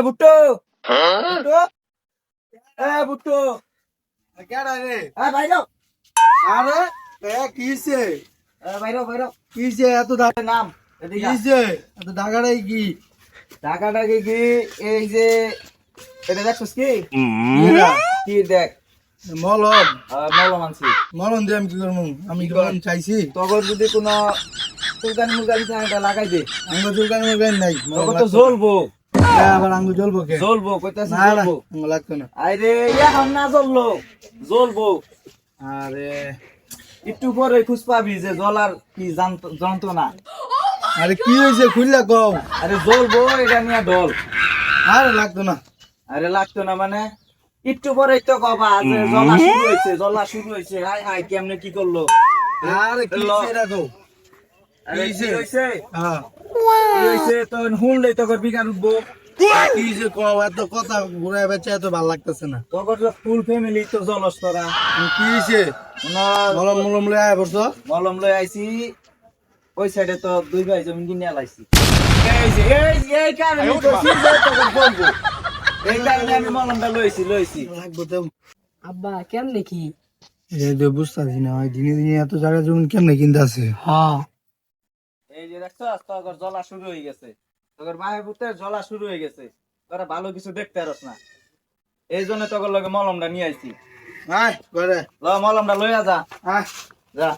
বুট্টো বুট্টো বুট্টো কেডা রে? বাইরো আরে কিছে? বাইরো বাইরো কিছে এত নাম এদিকে কিছে এত ঢাকাটাই কি? ঢাকাটাকে কি এই যে এটা দেখছিস কি এরা কি দেখ মলম মলম আনছি মলম দিয়ে আমি কি করবো? আমি কি মলম চাইছি? তখন যদি কোনো চুলকানি মুলকানি চায় এটা লাগাই দে আঙ্গুল চুলকানি মুলকানি নাই, তখন তো জ্বলবো আবার আঙ্গুল জ্বলবো কে? জ্বলবো কইতাছি না না জ্বলবো আঙ্গুল লাগতো না। আরে এখন না জ্বললো জ্বলবো আরে একটু পরে খুঁজ পাবি যে জ্বলার কি যন্ত্রণা আরে কি হয়েছে খুললা কও? আরে জ্বলবো এটা নিয়ে ঢল আরে লাগতো না। আরে লাগতো না মানে একটু পরে তো কবা যে জ্বলা শুরু হয়েছে হাই হাই কেমনে কি করলো আরে কি হয়েছে রাখো? আরে কি হইছে? হয়েছে হ্যাঁ কি হয়েছে তখন শুনলেই তোকে বিকার উঠবো কি হয়েছে কও? এত কথা ঘুরাই বেচা এত ভালো লাগতেছে না। তোর তো ফুল ফ্যামিলি তো জলস তোরা কি হয়েছে? মলম মলম লয়ে আয় বলছো? মলম লই আইছি ওই সাইডে তো দুই ভাই জমি কিনে আলাইছি এই কারণে আমি কইছি যে তোকে বলবো এই কারণে আমি মলমটা লইছি লাগবো তো। আব্বা কেমনে কি? এই যে বুঝতাছি না ভাই, দিনে দিনে এত জায়গা জমি কেমনে কিনতে আছে? হ্যাঁ এই যে দেখছস তোর জ্বলা শুরু হয়ে গেছে তোর মায়ের পুত্রের জ্বলা শুরু হয়ে গেছে তোরা ভালো কিছু দেখতে পারস না এই জন্য তোর লগে মলমটা নিয়ে আইছি আয় করে ল মলমটা লইয়া যা আয় যা